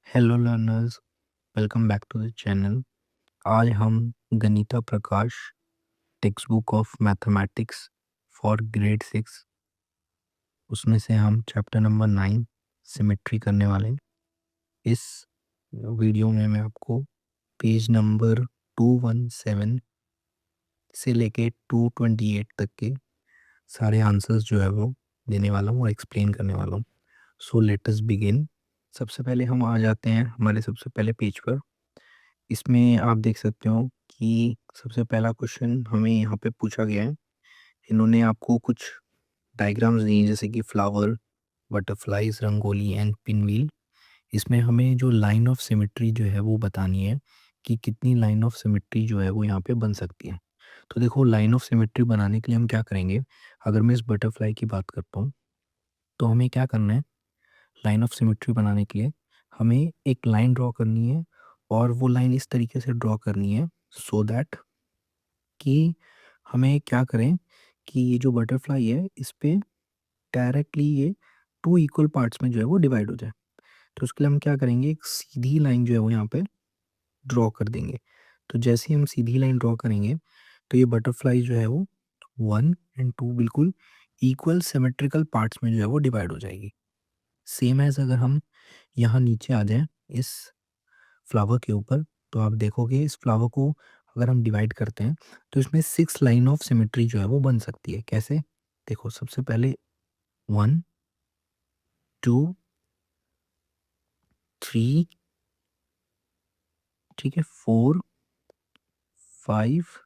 Hello learners, welcome back to the channel. आज हम Ganita Prakash textbook of mathematics for grade 6 उसमें से हम चैप्टर नंबर 9 सिमेट्री करने वाले हैं। इस वीडियो में मैं आपको पेज नंबर 217 से लेके 228 तक के सारे आंसर्स जो है वो देने वाला हूँ और एक्सप्लेन करने वाला हूँ। So let us begin. सबसे पहले हम आ जाते हैं हमारे सबसे पहले पेज पर। इसमें आप देख सकते हो कि सबसे पहला क्वेश्चन हमें यहाँ पे पूछा गया है। इन्होंने आपको कुछ डायग्राम्स दिए जैसे कि flower, butterflies, rangoli and pinwheel. इसमें हमें जो लाइन ऑफ सिमेट्री जो है वो बतानी है कि कितनी लाइन ऑफ सिमेट्री जो है वो यहाँ पे बन सकती है। तो देखो, लाइन ऑफ सिमेट्री बनाने के लिए हम क्या करेंगे। अगर मैं इस बटरफ्लाई की बात करता हूँ तो हमें क्या करना है, लाइन ऑफ सिमेट्री बनाने के लिए हमें एक लाइन ड्रॉ करनी है और वो लाइन इस तरीके से ड्रॉ करनी है सो दैट कि हमें क्या करें कि ये जो बटरफ्लाई है इस पे डायरेक्टली ये टू इक्वल पार्ट्स में जो है वो डिवाइड हो जाए। तो उसके लिए हम क्या करेंगे, एक सीधी लाइन जो है वो यहाँ पे ड्रॉ कर देंगे। तो जैसे ही हम सीधी लाइन ड्रॉ करेंगे तो ये बटरफ्लाई जो है वो 1 और 2 बिल्कुल इक्वल सिमेट्रिकल पार्ट्स में जो है वो डिवाइड हो जाएगी। सेम एज अगर हम यहाँ नीचे आ जाएं इस फ्लावर के ऊपर, तो आप देखोगे इस फ्लावर को अगर हम डिवाइड करते हैं तो इसमें 6 लाइन ऑफ सिमेट्री जो है वो बन सकती है। कैसे? देखो, सबसे पहले 1, 2, 3, ठीक है, 4, 5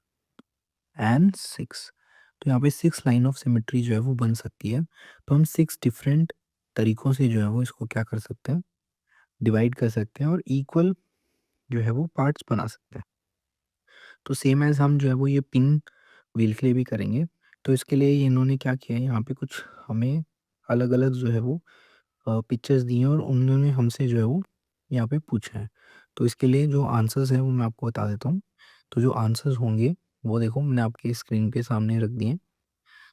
एंड 6। तो यहाँ पे 6 लाइन ऑफ सिमेट्री जो है वो बन सकती है। तो हम 6 डिफरेंट तरीकों से जो है वो इसको क्या कर सकते हैं, डिवाइड कर सकते हैं और इक्वल जो है वो पार्ट्स बना सकते हैं। तो सेम एज हम जो है वो ये पिन व्हील के लिए भी करेंगे। तो इसके लिए इन्होंने क्या किया है, यहाँ पे कुछ हमें अलग अलग जो है वो पिक्चर्स दी हैं और उन्होंने हमसे जो है वो यहाँ पे पूछा है। तो इसके लिए जो आंसर्स हैं वो मैं आपको बता देता हूँ। तो जो आंसर्स होंगे वो देखो मैंने आपके स्क्रीन पे सामने रख दिए हैं।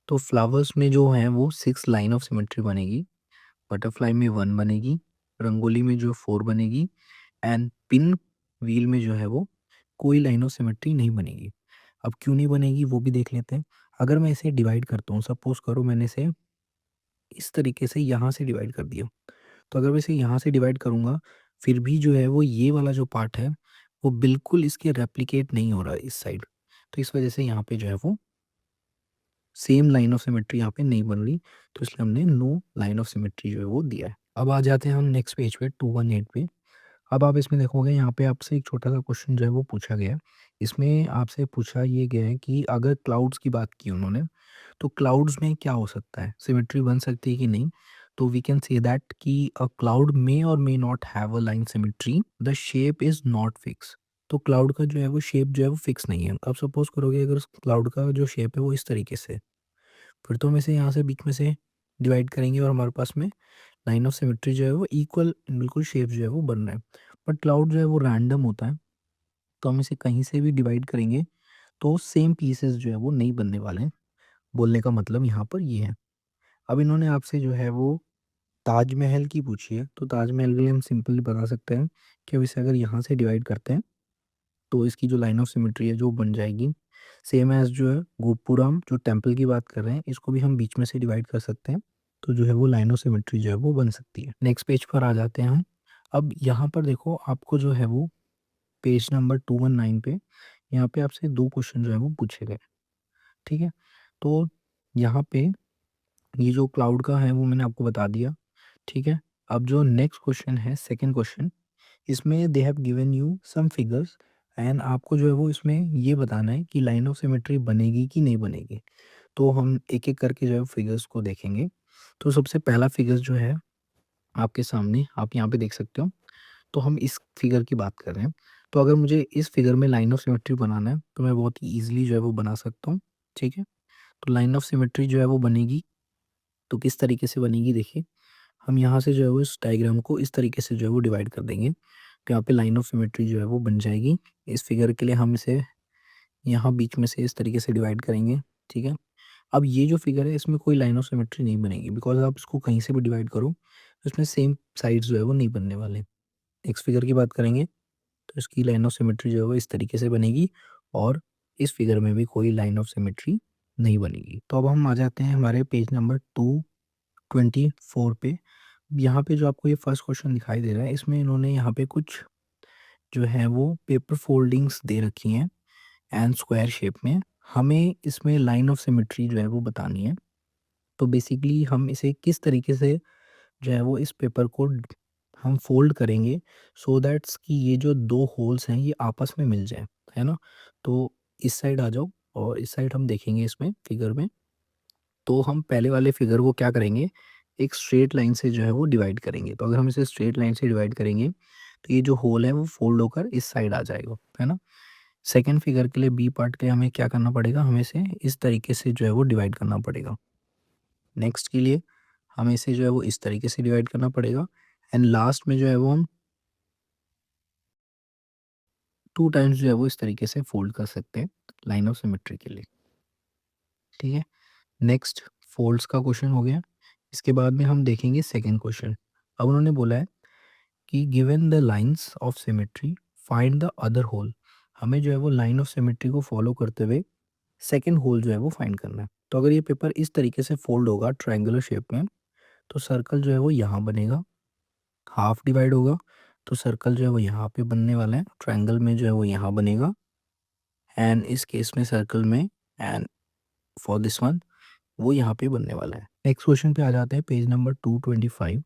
तो फ्लावर्स में जो है वो 6 लाइन ऑफ सिमेट्री बनेगी, बटरफ्लाई में 1 बनेगी, रंगोली में जो 4 बनेगी एंड पिन व्हील में जो है वो कोई लाइन ऑफ सिमेट्री नहीं बनेगी। अब क्यों नहीं बनेगी वो भी देख लेते हैं। अगर मैं इसे डिवाइड करता हूँ, सपोज करो मैंने इसे इस तरीके से यहाँ से डिवाइड कर दिया, तो अगर मैं इसे यहाँ से डिवाइड करूँगा फिर भी जो है वो ये वाला जो पार्ट है वो बिल्कुल इसके रेप्लिकेट नहीं हो रहा है इस साइड। तो इस वजह से यहाँ पे जो है वो सेम लाइन ऑफ सिमेट्री यहाँ पे नहीं बन रही। तो इसलिए हमने नो लाइन ऑफ सिमेट्री जो है वो दिया है। अब आ जाते हैं हम नेक्स्ट पेज पे 218 पे। अब आप इसमें देखोगे यहाँ पे आपसे एक छोटा सा क्वेश्चन जो है वो पूछा गया है। इसमें आपसे पूछा ये गया है कि अगर क्लाउड्स की बात की उन्होंने, तो क्लाउड्स में क्या हो सकता है, सिमेट्री बन सकती है कि नहीं। तो वी कैन से दैट कि अ क्लाउड मे और may not have a line symmetry, the shape is not fix. तो क्लाउड का जो है वो शेप जो है वो फिक्स नहीं है। अब सपोज करोगे अगर उस क्लाउड का जो शेप है वो इस तरीके से है, फिर तो हम इसे यहाँ से बीच में से डिवाइड करेंगे और हमारे पास में लाइन ऑफ सिमेट्री जो है वो इक्वल बिल्कुल शेप जो है वो बन रहा है। बट क्लाउड जो है वो रैंडम होता है, तो हम इसे कहीं से भी डिवाइड करेंगे तो सेम पीसेस जो है वो नहीं बनने वाले हैं। बोलने का मतलब यहाँ पर ये है। अब इन्होंने आपसे जो है वो ताजमहल की पूछी है। तो ताजमहल के लिए हम सिंपली बता सकते हैं कि अब इसे अगर यहाँ से डिवाइड करते हैं तो इसकी जो लाइन ऑफ सिमेट्री है जो बन जाएगी सेम एज जो है गोपुरम, जो टेम्पल की बात कर रहे हैं, इसको भी हम बीच में से डिवाइड कर सकते हैं। तो जो है वो लाइन ऑफ सिमेट्री जो है वो बन सकती है। नेक्स्ट पेज पर आ जाते हैं हम। अब यहाँ पर देखो आपको जो है वो पेज नंबर 219 पे यहाँ पे आपसे 2 क्वेश्चन जो है वो पूछे गए। ठीक है, तो यहाँ पे ये जो क्लाउड का है वो मैंने आपको बता दिया। ठीक है, अब जो नेक्स्ट क्वेश्चन है, सेकंड क्वेश्चन, इसमें they have given you some figures and आपको जो है वो इसमें ये बताना है कि लाइन ऑफ सिमेट्री बनेगी कि नहीं बनेगी। तो हम एक एक करके जो है फिगर्स को देखेंगे। तो सबसे पहला फिगर जो है आपके सामने आप यहाँ पे देख सकते हो। तो हम इस फिगर की बात कर रहे हैं। तो अगर मुझे इस फिगर में लाइन ऑफ सिमेट्री बनाना है तो मैं बहुत ही ईजिली जो है वो बना सकता हूँ। ठीक है, तो लाइन ऑफ सिमेट्री जो है वो बनेगी तो किस तरीके से बनेगी, देखिए हम यहाँ से जो है वो इस डायग्राम को इस तरीके से जो है वो डिवाइड कर देंगे। तो यहाँ पे लाइन ऑफ सिमेट्री जो है वो बन जाएगी। इस फिगर के लिए हम इसे यहाँ बीच में से इस तरीके से डिवाइड करेंगे। ठीक है, अब ये जो फिगर है इसमें कोई लाइन ऑफ सिमेट्री नहीं बनेगी बिकॉज आप इसको कहीं से भी डिवाइड करो तो इसमें सेम साइड्स जो है वो नहीं बनने वाले। नेक्स्ट फिगर की बात करेंगे तो इसकी लाइन ऑफ सिमेट्री जो है वो इस तरीके से बनेगी और इस फिगर में भी कोई लाइन ऑफ सिमेट्री नहीं बनेगी। तो अब हम आ जाते हैं हमारे पेज नंबर 224 पे। यहाँ पे जो आपको ये फर्स्ट क्वेश्चन दिखाई दे रहा है इसमें इन्होंने यहाँ पे कुछ जो है वो पेपर फोल्डिंग्स दे रखी हैं एंड स्क्वायर शेप में। हमें इसमें लाइन ऑफ सिमेट्री जो है वो बतानी है। तो बेसिकली हम इसे किस तरीके से जो है वो इस पेपर को हम फोल्ड करेंगे सो दैट्स कि ये जो दो होल्स हैं ये आपस में मिल जाए, है ना। तो इस साइड आ जाओ और इस साइड हम देखेंगे इसमें फिगर में। तो हम पहले वाले फिगर को क्या करेंगे, एक स्ट्रेट लाइन से जो है वो डिवाइड करेंगे। तो अगर हम इसे स्ट्रेट लाइन से डिवाइड करेंगे तो ये जो होल है वो फोल्ड होकर इस साइड आ जाएगा, है ना। सेकंड फिगर के लिए बी पार्ट के लिए हमें क्या करना पड़ेगा, हमें इसे इस तरीके से जो है वो डिवाइड करना पड़ेगा। नेक्स्ट के लिए हमें इसे जो है वो इस तरीके से डिवाइड करना पड़ेगा एंड लास्ट में जो है वो हम 2 टाइम्स जो है वो इस तरीके से फोल्ड कर सकते हैं लाइन ऑफ सिमेट्री के लिए, ठीक है। नेक्स्ट फोल्ड्स का क्वेश्चन हो गया। इसके बाद में हम देखेंगे सेकंड क्वेश्चन। अब उन्होंने बोला है कि given the lines of symmetry find the other hole. हमें जो है वो लाइन ऑफ सिमेट्री को फॉलो करते हुए सेकंड होल जो है वो फाइंड करना है। तो अगर ये पेपर इस तरीके से फोल्ड होगा ट्रायंगुलर शेप में तो सर्कल जो है वो यहाँ बनेगा। हाफ डिवाइड होगा तो सर्कल जो है वो यहाँ पे बनने वाला है, ट्रायंगल में जो है वो यहाँ बनेगा एंड इस केस में सर्कल में एंड फॉर दिस वन वो यहाँ पे बनने वाला है। नेक्स्ट क्वेश्चन पे आ जाते हैं पेज नंबर 225।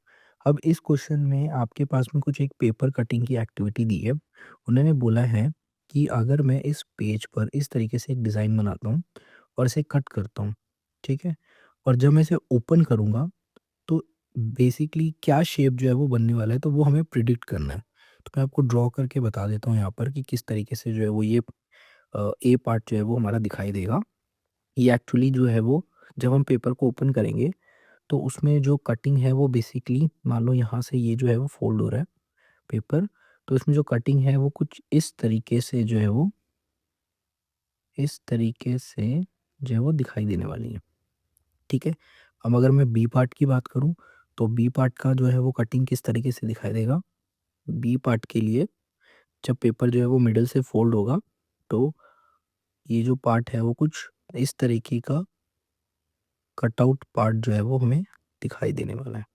अब इस क्वेश्चन में आपके पास में कुछ एक पेपर कटिंग की एक्टिविटी दी है। उन्होंने बोला है कि अगर मैं इस पेज पर इस तरीके से एक डिज़ाइन बनाता हूँ और इसे कट करता हूँ, ठीक है, और जब मैं इसे ओपन करूँगा तो बेसिकली क्या शेप जो है वो बनने वाला है तो वो हमें प्रिडिक्ट करना है। तो मैं आपको ड्रॉ करके बता देता हूँ यहाँ पर कि किस तरीके से जो है वो ये ए पार्ट जो है वो हमारा दिखाई देगा। ये एक्चुअली जो है वो जब हम पेपर को ओपन करेंगे तो उसमें जो कटिंग है वो बेसिकली मान लो यहाँ से ये जो है वो फोल्ड हो रहा है पेपर, तो इसमें जो कटिंग है वो कुछ इस तरीके से जो है वो इस तरीके से जो है वो दिखाई देने वाली है, ठीक है। अब अगर मैं बी पार्ट की बात करूँ तो बी पार्ट का जो है वो कटिंग किस तरीके से दिखाई देगा। बी पार्ट के लिए जब पेपर जो है वो मिडल से फोल्ड होगा तो ये जो पार्ट है वो कुछ इस तरीके का कटआउट पार्ट जो है वो हमें दिखाई देने वाला है,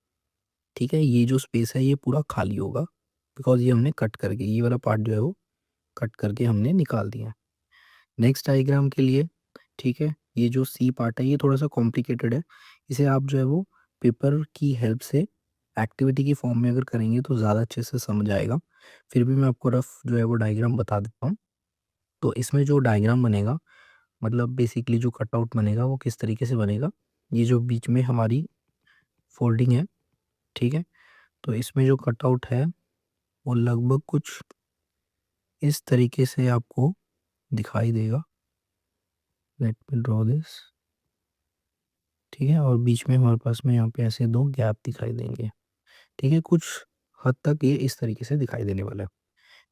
ठीक है। ये जो स्पेस है ये पूरा खाली होगा बिकॉज ये हमने कट करके ये वाला पार्ट जो है वो कट करके हमने निकाल दिया। नेक्स्ट डायग्राम के लिए, ठीक है, ये जो सी पार्ट है ये थोड़ा सा कॉम्प्लिकेटेड है। इसे आप जो है वो पेपर की हेल्प से एक्टिविटी की फॉर्म में अगर करेंगे तो ज़्यादा अच्छे से समझ आएगा। फिर भी मैं आपको रफ जो है वो डायग्राम बता देता हूँ। तो इसमें जो डायग्राम बनेगा मतलब बेसिकली जो कटआउट बनेगा वो किस तरीके से बनेगा, ये जो बीच में हमारी फोल्डिंग है, ठीक है, तो इसमें जो कटआउट है वो लगभग कुछ इस तरीके से आपको दिखाई देगा। लेट मी ड्रॉ दिस, ठीक है, और बीच में हमारे पास में यहाँ पे ऐसे दो गैप दिखाई देंगे, ठीक है। कुछ हद तक ये इस तरीके से दिखाई देने वाला है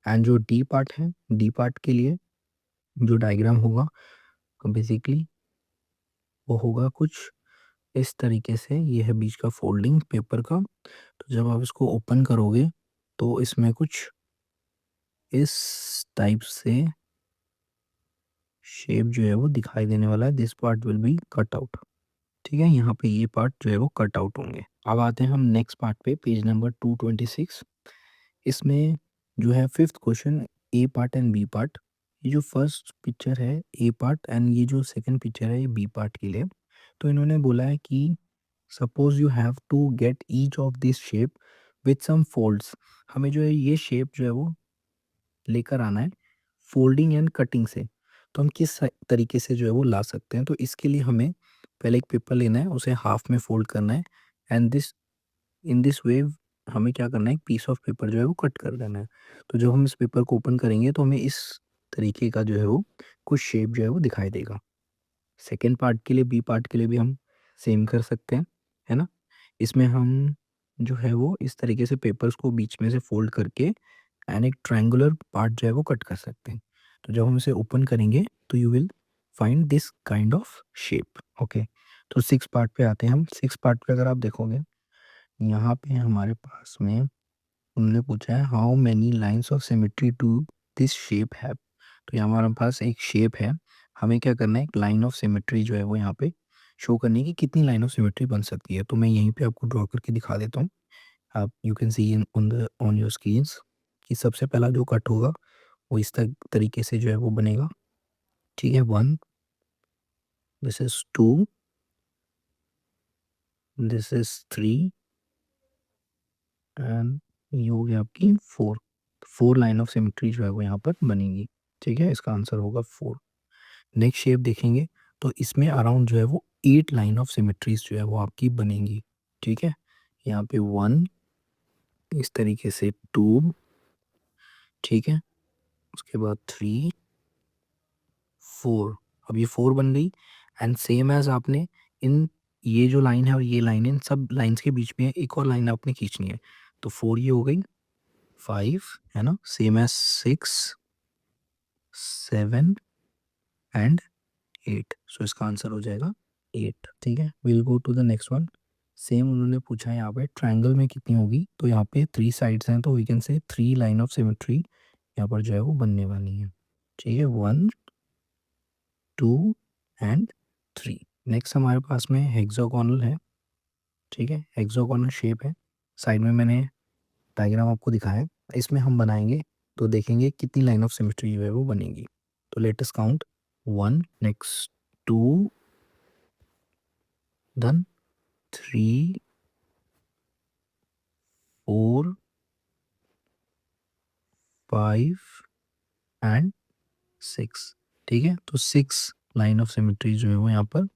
एंड जो डी पार्ट है, डी पार्ट के लिए जो डायग्राम होगा बेसिकली वो होगा कुछ इस तरीके से। ये है बीच का फोल्डिंग पेपर का। तो जब आप इसको ओपन करोगे तो इसमें कुछ इस टाइप से शेप जो है वो दिखाई देने वाला है। This part will be cut out, ठीक है, यहाँ पे ये पार्ट जो है वो कट आउट होंगे। अब आते हैं हम नेक्स्ट पार्ट पे पेज नंबर 226। इसमें जो है fifth question A part and B part. ये जो फर्स्ट पिक्चर है ए पार्ट एंड ये जो सेकंड पिक्चर है ये बी पार्ट के लिए। तो इन्होंने बोला है कि suppose you have to get each of this shape with some folds. हमें जो है ये शेप जो है वो लेकर आना है फोल्डिंग एंड कटिंग से। तो हम किस तरीके से जो है वो ला सकते हैं, तो इसके लिए हमें पहले एक पेपर लेना है, उसे हाफ में फोल्ड करना है and this in this way हमें क्या करना है, एक पीस ऑफ पेपर जो है वो कट कर देना है। तो जब हम इस पेपर को ओपन करेंगे तो हमें इस तरीके का जो है वो कुछ शेप जो है वो दिखाई देगा। सेकेंड पार्ट के लिए बी पार्ट के लिए भी हम सेम कर सकते हैं, है ना। इसमें हम जो है वो इस तरीके से पेपर्स को बीच में से फोल्ड करके एंड एक ट्रायंगुलर पार्ट जो है वो कट कर सकते हैं। तो जब हम इसे ओपन करेंगे तो you will find this kind of shape, okay. तो सिक्स पार्ट पे आते हैं हम। सिक्स पार्ट पे अगर आप देखोगे यहाँ पे हमारे पास में उन्होंने पूछा है how many lines of symmetry to this shape have. तो यहाँ हमारे पास एक शेप है, हमें क्या करना है, एक लाइन ऑफ सिमेट्री जो है वो यहाँ पे शो करनी है कि कितनी लाइन ऑफ सिमेट्री बन सकती है। तो मैं यहीं पे आपको ड्रॉ करके दिखा देता हूँ। आप you can see in on your screens कि सबसे पहला जो कट होगा वो इस तरीके से जो है वो बनेगा। ठीक है, 1, this is 2, this is 3 and ये हो गया आपकी 4। 4 लाइन ऑफ सिमेट्री जो है वो यहाँ पर बनेगी। ठीक है, इसका आंसर होगा 4। नेक्स्ट शेप देखेंगे तो इसमें अराउंड जो है वो 8 लाइन ऑफ सिमेट्रीज जो है वो आपकी बनेंगी। ठीक है, यहाँ पे 1, इस तरीके से 2, ठीक है, उसके बाद 3, 4। अब ये 4 बन गई एंड सेम एज आपने इन ये जो लाइन है और ये लाइन है, इन सब लाइंस के बीच में एक और लाइन आपने खींचनी है। तो 4 ये हो गई, 5 है ना, सेम एज 6, 7 एंड 8। सो इसका आंसर हो जाएगा 8। ठीक है, will go to the next one. Same उन्होंने पूछा है यहाँ पे ट्रायंगल में कितनी होगी, तो यहाँ पे 3 साइड्स हैं तो we can say 3 line of symmetry यहाँ पर जो है वो बनने वाली है। ठीक है, 1, 2 एंड 3। नेक्स्ट हमारे पास में हेक्सागोनल है। ठीक है, हेक्सागोनल शेप है, साइड में मैंने डायग्राम आपको दिखाया है, इसमें हम बनाएंगे तो देखेंगे कितनी लाइन ऑफ सिमेट्री जो है वो बनेगी। तो let us count 1, next 2, then 3, 4, 5 and 6। ठीक है, तो 6 लाइन ऑफ सिमेट्री जो है वो यहाँ पर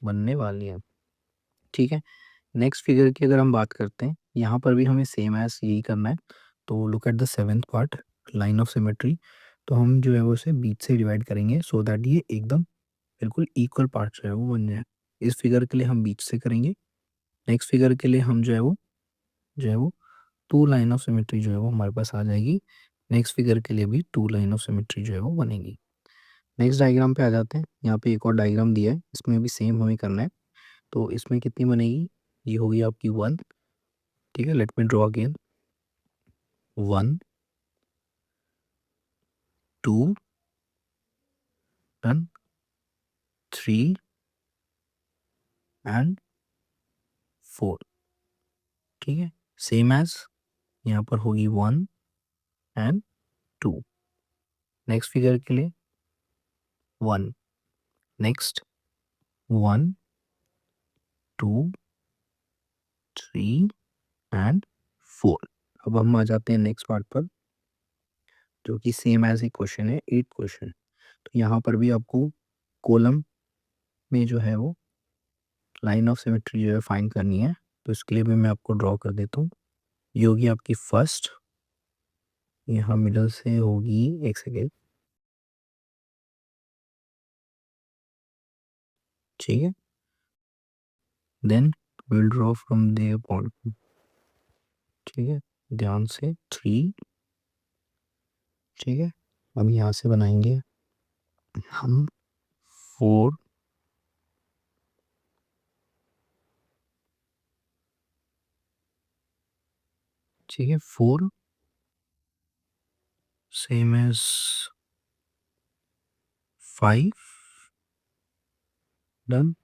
बनने वाली है। ठीक है, नेक्स्ट फिगर की अगर हम बात करते हैं, यहाँ पर भी हमें सेम एज यही करना है। तो look at the 7th part, line of symmetry. तो हम जो है वो उसे बीच से डिवाइड करेंगे सो दैट ये एकदम बिल्कुल इक्वल पार्ट जो है वो बन जाए। इस फिगर के लिए हम बीच से करेंगे। नेक्स्ट फिगर के लिए हम जो है वो 2 लाइन ऑफ सिमेट्री जो है वो हमारे पास आ जाएगी। नेक्स्ट फिगर के लिए भी 2 लाइन ऑफ सिमेट्री जो है वो बनेगी। नेक्स्ट डायग्राम पे आ जाते हैं। यहाँ पे एक और डायग्राम दिया है, इसमें भी सेम हमें करना है। तो इसमें कितनी बनेगी, ये होगी आपकी 1। ठीक है, let me draw again. 1, 2 done, 3 and 4। ठीक है, सेम एज यहाँ पर होगी 1 एंड 2। नेक्स्ट फिगर के लिए 1, नेक्स्ट 1, 2, 3 एंड 4। अब हम आ जाते हैं नेक्स्ट पार्ट पर, जो कि सेम एज ए क्वेश्चन है, 8 क्वेश्चन। तो यहाँ पर भी आपको कॉलम में जो है वो लाइन ऑफ सिमेट्री जो है फाइंड करनी है। तो इसके लिए भी मैं आपको ड्रॉ कर देता हूँ। ये होगी आपकी फर्स्ट, यहाँ मिडल से होगी, एक सेकेंड, ठीक है, then will draw from there point. ठीक है, ध्यान से 3। ठीक है, अब यहाँ से बनाएंगे हम 4, ठीक है, 4 सेम एज 5 डन,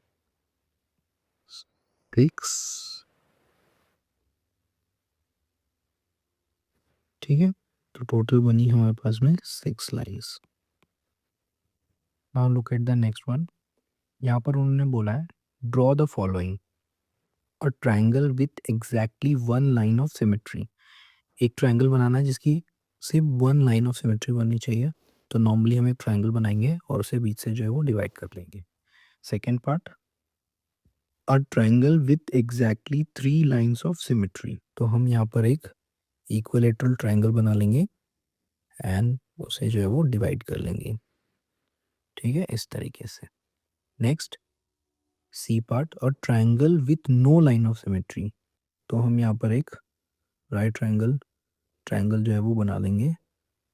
6। ठीक है, तो टोटल बनी हमारे पास में 6 lines. Now look at the next one. यहाँ पर उन्होंने बोला है draw the following a triangle with exactly 1 line of symmetry. एक ट्राइंगल बनाना है जिसकी सिर्फ 1 लाइन ऑफ सिमेट्री बननी चाहिए। तो नॉर्मली हम एक ट्राइंगल बनाएंगे और उसे बीच से जो है वो डिवाइड कर लेंगे। Second part, a triangle with exactly 3 lines of symmetry. तो हम यहाँ पर एक इक्विलेटरल ट्राइंगल बना लेंगे एंड उसे जो है वो डिवाइड कर लेंगे। ठीक है, इस तरीके से। नेक्स्ट सी पार्ट, और triangle with no line of symmetry. तो हम यहाँ पर एक राइट ट्राइंगल ट्राइंगल जो है वो बना लेंगे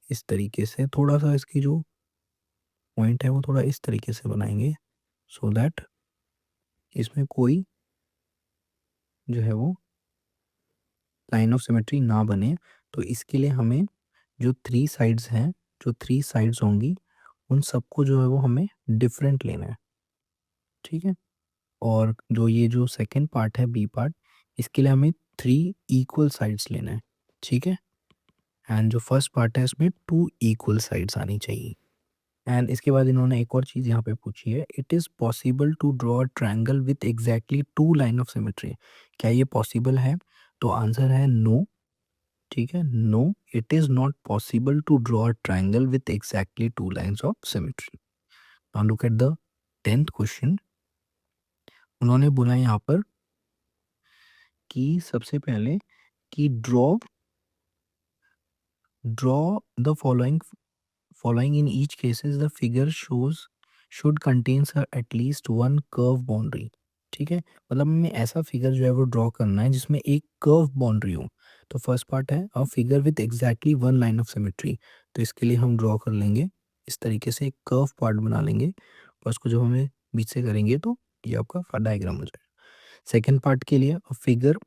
इस तरीके से। थोड़ा सा इसकी जो पॉइंट है वो थोड़ा इस तरीके से बनाएंगे सो दैट इसमें कोई जो है वो लाइन ऑफ सिमेट्री ना बने, तो इसके लिए हमें जो 3 साइड्स हैं, जो 3 साइड्स होंगी, उन सबको जो है वो हमें डिफरेंट लेना है, ठीक है? और जो ये जो सेकंड पार्ट है, बी पार्ट, इसके लिए हमें 3 इक्वल साइड्स लेना है, ठीक है? एंड जो फर्स्ट पार्ट है, इसमें 2 इक्वल साइड्स आनी चाहिए। एंड इसके बाद इन्होंने एक और चीज़ यहाँ पे पूछी है, it is possible to draw a triangle with exactly 2 line of symmetry. क्या ये पॉसिबल है? तो आंसर है नो, ठीक है? No, it is not possible to draw a triangle with exactly 2 lines of symmetry. Now look at the 10th question. उन्होंने बोला यहाँ पर कि सबसे पहले कि draw the following in each cases the figure should contains at least one curve boundary, ठीक है? मतलब हमें ऐसा फिगर जो है वो ड्रॉ करना है जिसमें एक कर्व बाउंड्री हो। तो फर्स्ट पार्ट है a figure with exactly one line of symmetry. तो इसके लिए हम ड्रॉ कर लेंगे इस तरीके से, एक कर्व पार्ट बना लेंगे और उसको जब हमें बीच से करेंगे तो ये आपका डायग्राम हो जाएगा। सेकेंड पार्ट के लिए a figure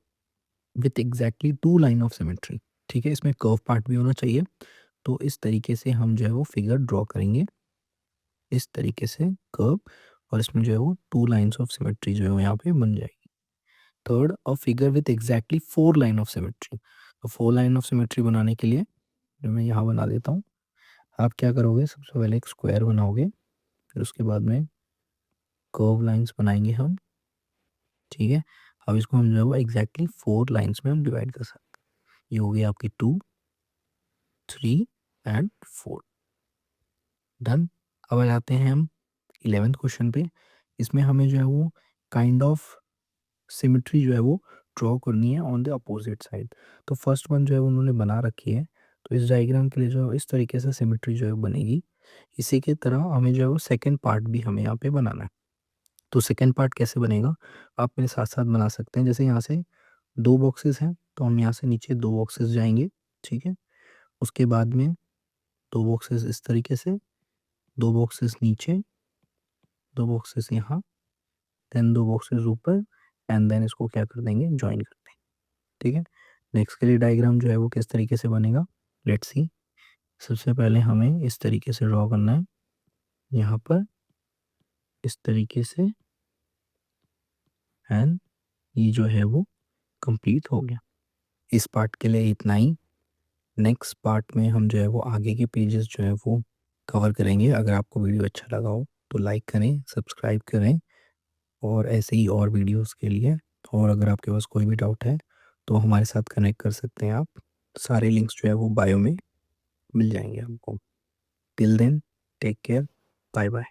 with exactly 2 line of symmetry, ठीक है? इसमें कर्व पार्ट भी होना चाहिए। तो इस तरीके से हम जो है वो फिगर ड्रॉ करेंगे, इस तरीके से कर्व, और इसमें जो है वो 2 लाइन्स ऑफ सिमेट्री जो है वो यहाँ पे बन जाएगी। Third, a figure with exactly 4 line of symmetry. तो 4 लाइन ऑफ सिमेट्री बनाने के लिए जो मैं यहाँ बना देता हूँ, आप क्या करोगे, सबसे पहले एक स्क्वायर बनाओगे, फिर उसके बाद में कर्व लाइन्स बनाएंगे हम, ठीक है? अब इसको हम जो है वो एग्जैक्टली 4 लाइन्स में हम डिवाइड कर सकते हैं। ये हो गई आपकी 2, 3 एंड 4। डन। अब आ जाते हैं हम 11th क्वेश्चन पे। इसमें हमें जो है वो काइंड ऑफ सिमेट्री जो है वो ड्रॉ करनी है ऑन द अपोजिट साइड। तो फर्स्ट वन जो है उन्होंने बना रखी है, तो इस डायग्राम के लिए जो है इस तरीके से सिमेट्री जो है बनेगी। इसी की तरह हमें जो है वो सेकेंड पार्ट भी हमें यहाँ पे बनाना है। तो सेकेंड पार्ट कैसे बनेगा, आप मेरे साथ साथ बना सकते हैं। जैसे यहाँ से 2 बॉक्सेस हैं, तो हम यहाँ से नीचे 2 बॉक्सेस जाएंगे, ठीक है? उसके बाद में 2 बॉक्सेस इस तरीके से, 2 बॉक्सेस नीचे, 2 बॉक्सेस यहाँ, देन 2 बॉक्सेस ऊपर, एंड देन इसको क्या कर देंगे, जॉइन कर देंगे, ठीक है? नेक्स्ट के लिए डायग्राम जो है वो किस तरीके से बनेगा, लेट्स सी। सबसे पहले हमें इस तरीके से ड्रॉ करना है, यहाँ पर इस तरीके से, एंड ये जो है वो कंप्लीट हो गया। इस पार्ट के लिए इतना ही। नेक्स्ट पार्ट में हम जो है वो आगे के पेजेस जो है वो कवर करेंगे। अगर आपको वीडियो अच्छा लगा हो तो लाइक करें, सब्सक्राइब करें, और ऐसे ही और वीडियोस के लिए। और अगर आपके पास कोई भी डाउट है तो हमारे साथ कनेक्ट कर सकते हैं आप। सारे लिंक्स जो है वो बायो में मिल जाएंगे आपको। Till then, take care, bye bye.